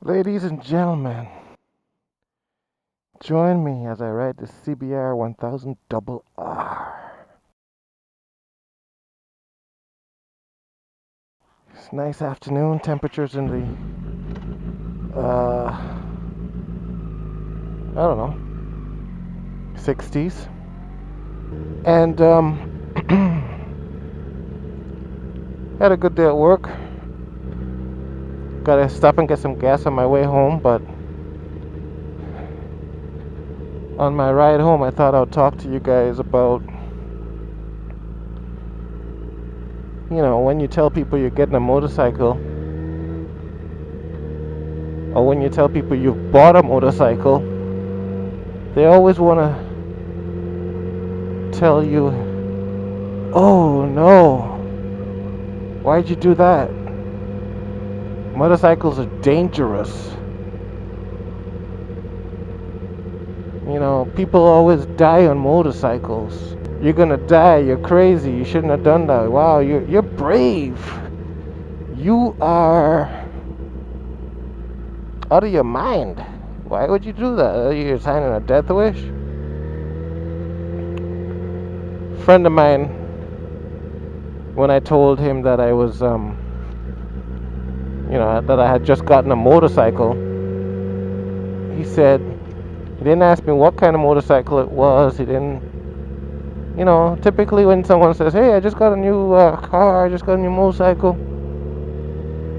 Ladies and gentlemen, join me as I ride the CBR 1000 double R. It's a nice afternoon, temperatures in the, I don't know, 60s. And, had a good day at work. Gotta stop and get some gas on my way home, but on my ride home, I thought I'd talk to you guys about, when you tell people you're getting a motorcycle, or when you tell people you've bought a motorcycle, they always want to tell you, oh no, why'd you do that? Motorcycles are dangerous. People always die on motorcycles. You're gonna die, you're crazy, you shouldn't have done that. Wow, you're brave. You are out of your mind. Why would you do that? You're signing a death wish? A friend of mine, when I told him that I was that I had just gotten a motorcycle, he said, he didn't ask me what kind of motorcycle it was. He didn't, typically when someone says, hey, I just got a new car, I just got a new motorcycle,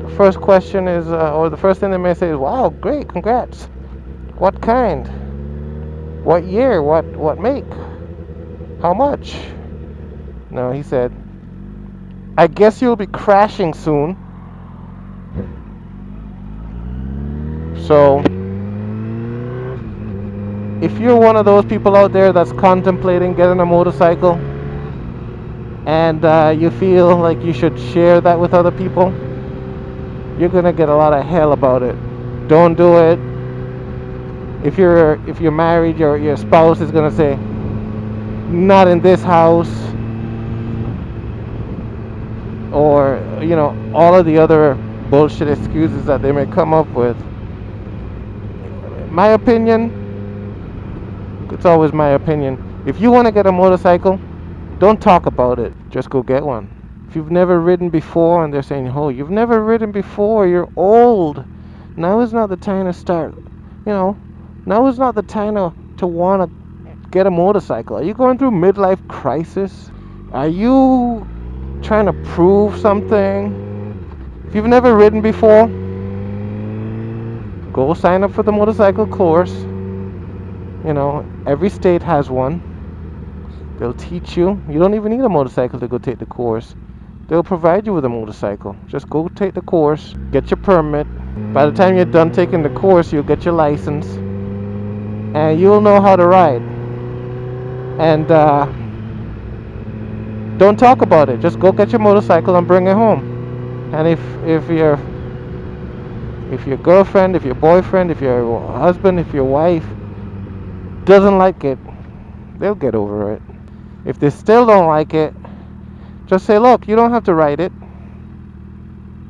the first question is, or the first thing they may say is, wow, great, congrats. What kind? What year? What make? How much? No, he said, I guess you'll be crashing soon. So, if you're one of those people out there that's contemplating getting a motorcycle and you feel like you should share that with other people, you're gonna get a lot of hell about it. Don't do it. If you're married, your spouse is gonna say, not in this house, or all of the other bullshit excuses that they may come up with. My opinion, it's always my opinion. If you want to get a motorcycle, don't talk about it. Just go get one. If you've never ridden before and they're saying, oh, you've never ridden before, you're old. Now is not the time to start. Now is not the time to want to get a motorcycle. Are you going through midlife crisis? Are you trying to prove something? If you've never ridden before, go sign up for the motorcycle course. Every state has one. They'll teach you. You don't even need a motorcycle to go take the course. They'll provide you with a motorcycle. Just go take the course, get your permit. By the time you're done taking the course, you'll get your license, and you'll know how to ride. And don't talk about it. Just go get your motorcycle and bring it home. And if your girlfriend, if your boyfriend, if your husband, if your wife doesn't like it, they'll get over it. If they still don't like it, just say, look, you don't have to ride it.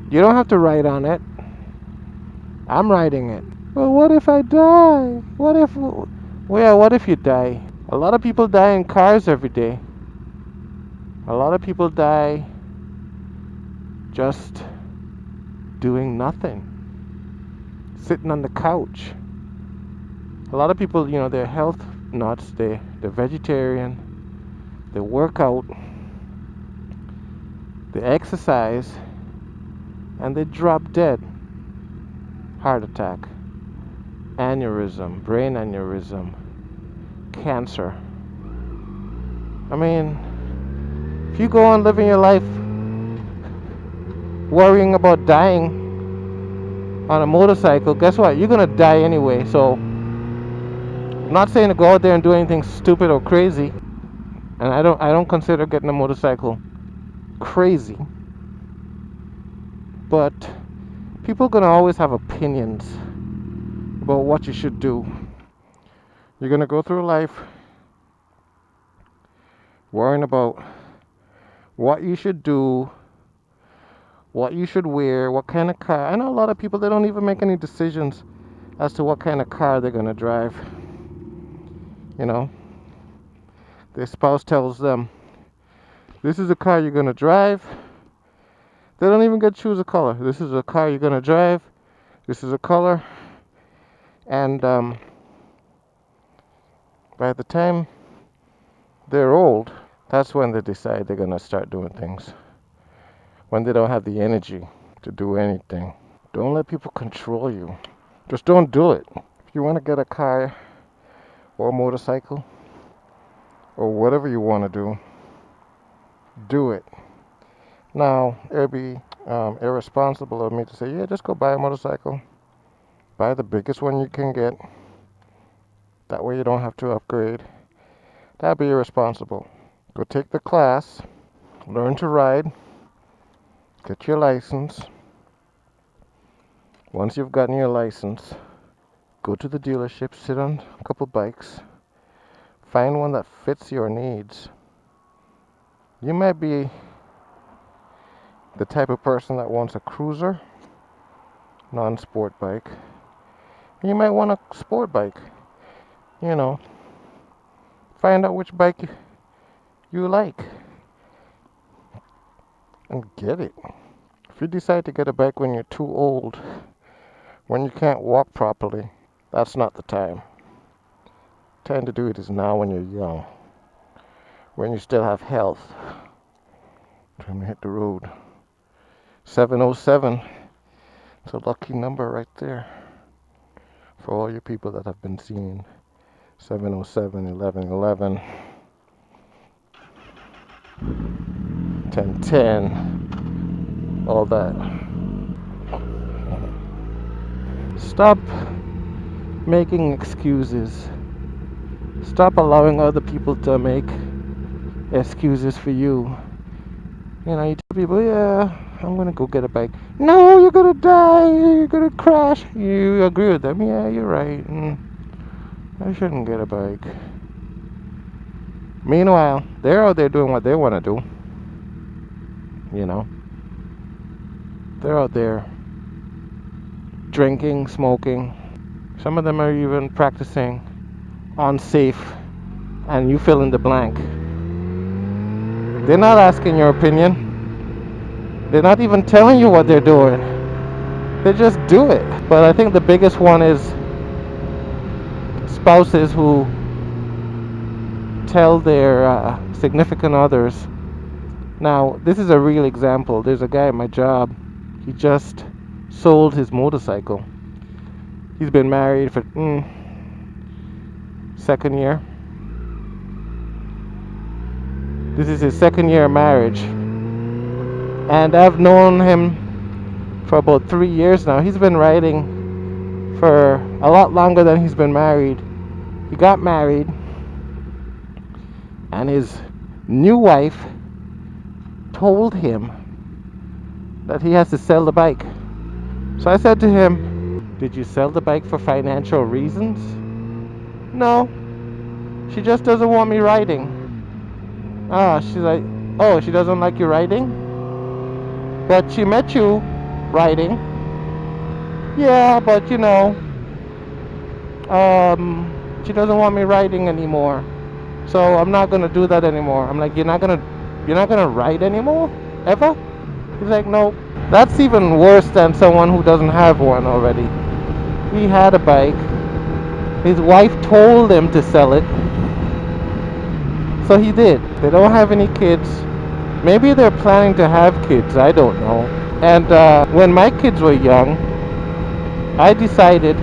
You don't have to ride on it. I'm riding it. Well, what if I die? What if you die? A lot of people die in cars every day. A lot of people die just doing nothing. Sitting on the couch. A lot of people, they're health nuts. They're vegetarian. They work out. They exercise. And they drop dead. Heart attack. Aneurysm. Brain aneurysm. Cancer. I mean, if you go on living your life worrying about dying on a motorcycle, guess what? You're gonna die anyway. So, I'm not saying to go out there and do anything stupid or crazy. And I don't consider getting a motorcycle crazy. But people are gonna always have opinions about what you should do. You're gonna go through life worrying about what you should do, what you should wear, what kind of car. I know a lot of people, they don't even make any decisions as to what kind of car they're going to drive. You know, their spouse tells them, this is the car you're going to drive. They don't even get to choose a color. This is a car you're going to drive. This is a color. And by the time they're old, that's when they decide they're going to start doing things. When they don't have the energy to do anything. Don't let people control you. Just don't do it. If you want to get a car or a motorcycle or whatever you want to do it. Now, it'd be irresponsible of me to say, yeah, just go buy a motorcycle. Buy the biggest one you can get. That way you don't have to upgrade. That'd be irresponsible. Go take the class. Learn to ride. Get your license. Once you've gotten your license, go to the dealership, sit on a couple bikes. Find one that fits your needs. You might be the type of person that wants a cruiser, non-sport bike. You might want a sport bike. You know, find out which bike you like and get it. If you decide to get a bike when you're too old, when you can't walk properly, that's not the time. Time to do it is now when you're young, when you still have health. Time to hit the road. 707. It's a lucky number right there for all you people that have been seeing 707, 1111, 1010, all that. Stop making excuses. Stop allowing other people to make excuses for you. You know, you tell people, yeah, I'm gonna go get a bike. No, you're gonna die, you're gonna crash. You agree with them, yeah, you're right. I shouldn't get a bike. Meanwhile, they're out there doing what they want to do. You know, they're out there drinking, smoking. Some of them are even practicing unsafe, and you fill in the blank. They're not asking your opinion. They're not even telling you what they're doing. They just do it. But I think the biggest one is spouses who tell their significant others. Now, this is a real example. There's a guy at my job. He just sold his motorcycle. He's been married for second year. This is his second year of marriage. And I've known him for about 3 years now. He's been riding for a lot longer than he's been married. He got married, and his new wife told him that he has to sell the bike. So I said to him, did you sell the bike for financial reasons? No, she just doesn't want me riding. She's like, oh, she doesn't like you riding? But she met you riding. Yeah, but you know, she doesn't want me riding anymore. So I'm not gonna do that anymore. I'm like, you're not gonna ride anymore? Ever? He's like, no. That's even worse than someone who doesn't have one already. He had a bike. His wife told him to sell it. So he did. They don't have any kids. Maybe they're planning to have kids. I don't know. And when my kids were young, I decided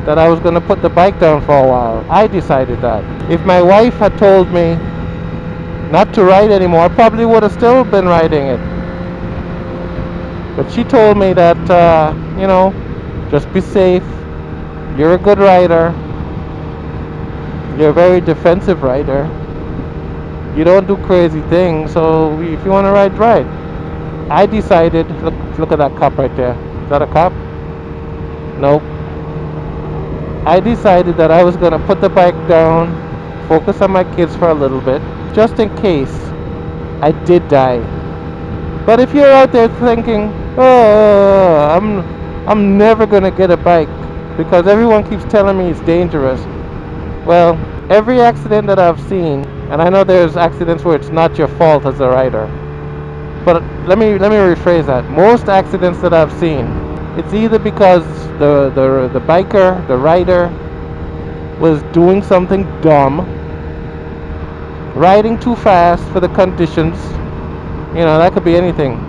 that I was going to put the bike down for a while. I decided that. If my wife had told me not to ride anymore, I probably would have still been riding it. But she told me that, you know, just be safe. You're a good rider. You're a very defensive rider. You don't do crazy things, so if you want to ride, ride. I decided, look at that cop right there. Is that a cop? Nope. I decided that I was going to put the bike down, focus on my kids for a little bit, just in case I did die. But if you're out there thinking, oh, I'm never gonna get a bike because everyone keeps telling me it's dangerous. Well, every accident that I've seen, and I know there's accidents where it's not your fault as a rider, but let me rephrase that. Most accidents that I've seen, it's either because the biker, the rider, was doing something dumb, riding too fast for the conditions. You know, that could be anything.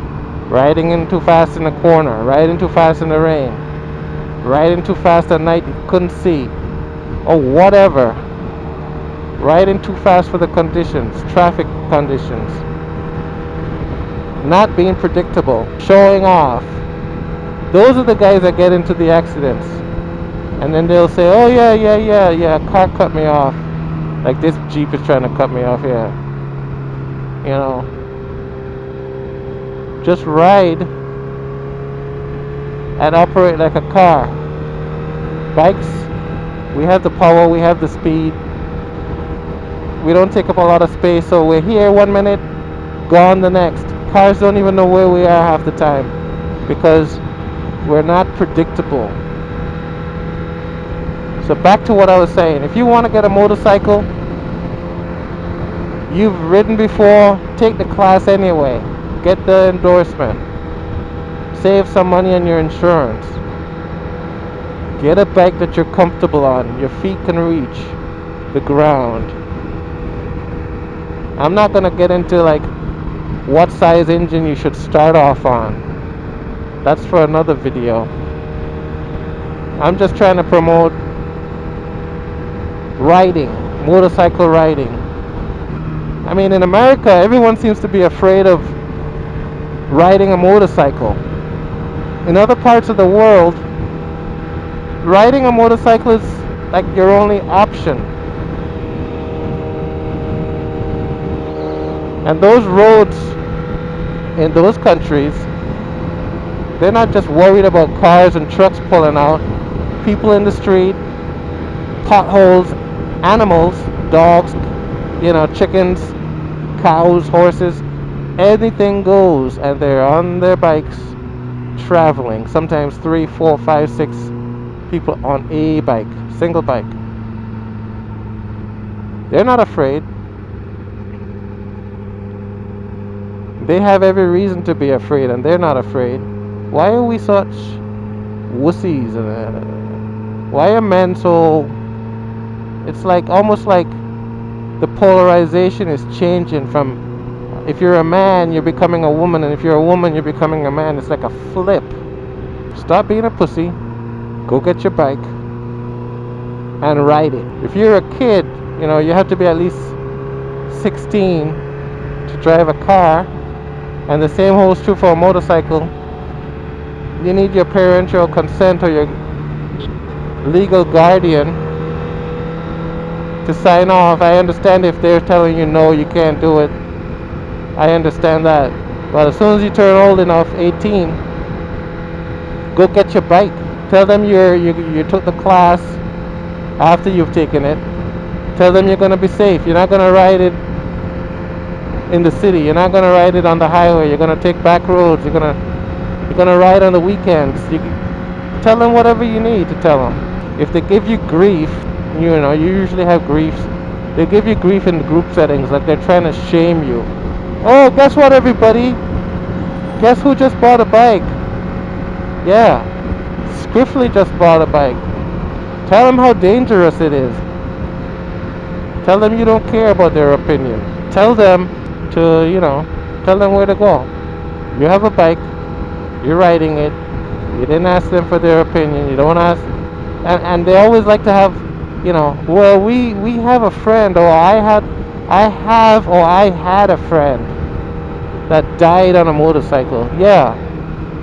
Riding in too fast in the corner, riding too fast in the rain, riding too fast at night you couldn't see, or whatever. Riding too fast for the conditions, traffic conditions. Not being predictable, showing off. Those are the guys that get into the accidents. And then they'll say, oh yeah, a car cut me off. Like this Jeep is trying to cut me off here. You know, just ride and operate like a car. Bikes, we have the power, we have the speed. We don't take up a lot of space, so we're here 1 minute, gone the next. Cars don't even know where we are half the time because we're not predictable. So back to what I was saying. If you want to get a motorcycle, you've ridden before, take the class anyway. Get the endorsement. Save some money on your insurance. Get a bike that you're comfortable on. Your feet can reach the ground. I'm not going to get into like what size engine you should start off on. That's for another video. I'm just trying to promote riding, motorcycle riding. I mean, in America, everyone seems to be afraid of riding a motorcycle. In other parts of the world, riding a motorcycle is like your only option. And those roads in those countries, they're not just worried about cars and trucks pulling out, people in the street, potholes, animals, dogs, you know, chickens, cows, horses, anything goes, and they're on their bikes traveling, sometimes 3, 4, 5, 6 people on a bike, single bike. They're not afraid. They have every reason to be afraid, and they're not afraid. Why are we such wussies? Why are men so... It's like almost like the polarization is changing from, if you're a man, you're becoming a woman, and if you're a woman, you're becoming a man. It's like a flip. Stop being a pussy. Go get your bike and ride it. If you're a kid, you know, you have to be at least 16 to drive a car. And the same holds true for a motorcycle. You need your parental consent or your legal guardian to sign off. I understand if they're telling you no, you can't do it. I understand that. But as soon as you turn old enough, 18, go get your bike. Tell them you took the class after you've taken it. Tell them you're going to be safe. You're not going to ride it in the city. You're not going to ride it on the highway. You're going to take back roads. You're going to ride on the weekends. You tell them whatever you need to tell them. If they give you grief, you know, you usually have griefs. They give you grief in group settings, like they're trying to shame you. Oh, guess what, everybody? Guess who just bought a bike? Yeah, Scriffly just bought a bike. Tell them how dangerous it is. Tell them you don't care about their opinion. Tell them to, you know, tell them where to go. You have a bike, you're riding it, you didn't ask them for their opinion, you don't ask, and they always like to have, you know, well, we have a friend, or I had a friend that died on a motorcycle. Yeah,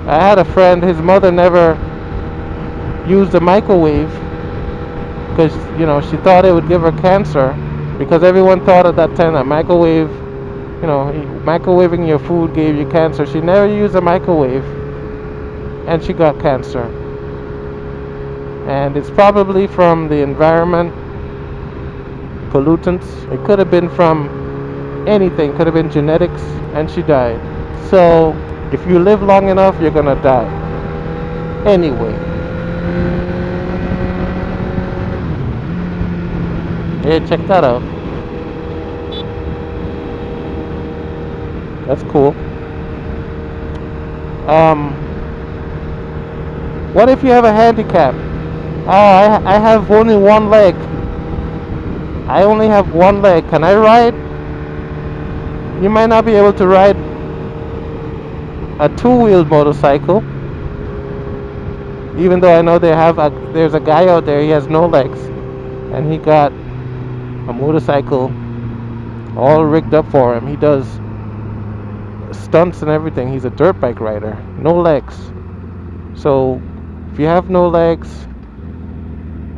I had a friend, his mother never used a microwave because, you know, she thought it would give her cancer, because everyone thought at that time that microwave, you know, microwaving your food gave you cancer. She never used a microwave and she got cancer. And it's probably from the environment, pollutants. It could have been from anything, could have been genetics, and she died. So If you live long enough, you're gonna die. Anyway, yeah, check that out. That's cool. Um, what if you have a handicap? Oh, I have only one leg. I only have one leg. Can I ride? You might not be able to ride a two-wheeled motorcycle, even though I know there's a guy out there, he has no legs, and he got a motorcycle all rigged up for him. He does stunts and everything. He's a dirt bike rider, no legs. So if you have no legs,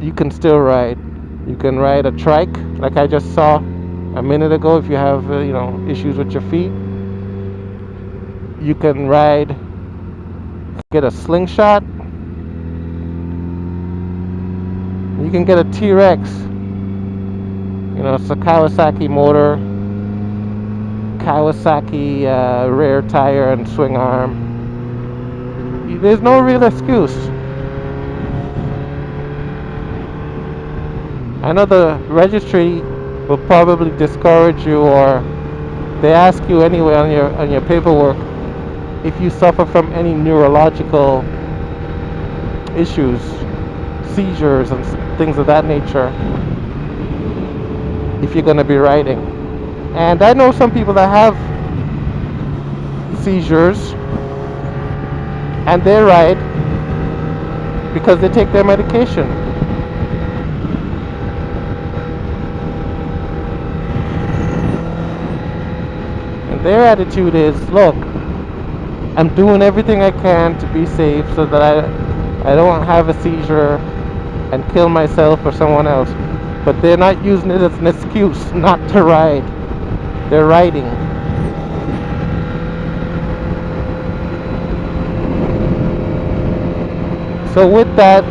you can still ride. You can ride a trike, like I just saw a minute ago. If you have issues with your feet, you can ride, get a slingshot. You can get a T-Rex. It's a Kawasaki motor, Kawasaki rear tire and swing arm. There's no real excuse. I know the registry will probably discourage you, or they ask you anyway on your paperwork if you suffer from any neurological issues, seizures and things of that nature, if you're going to be riding. And I know some people that have seizures and they ride because they take their medication. And their attitude is, look, I'm doing everything I can to be safe so that I don't have a seizure and kill myself or someone else. But they're not using it as an excuse not to ride. They're riding. So with that,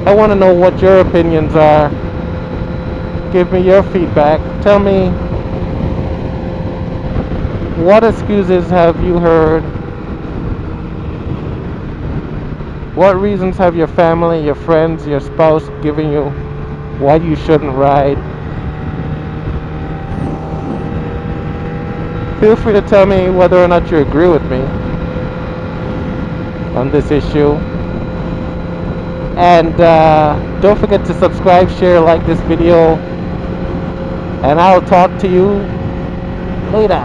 I want to know what your opinions are. Give me your feedback. Tell me, what excuses have you heard? What reasons have your family, your friends, your spouse given you why you shouldn't ride? Feel free to tell me whether or not you agree with me on this issue. And don't forget to subscribe, share, like this video. And I'll talk to you later.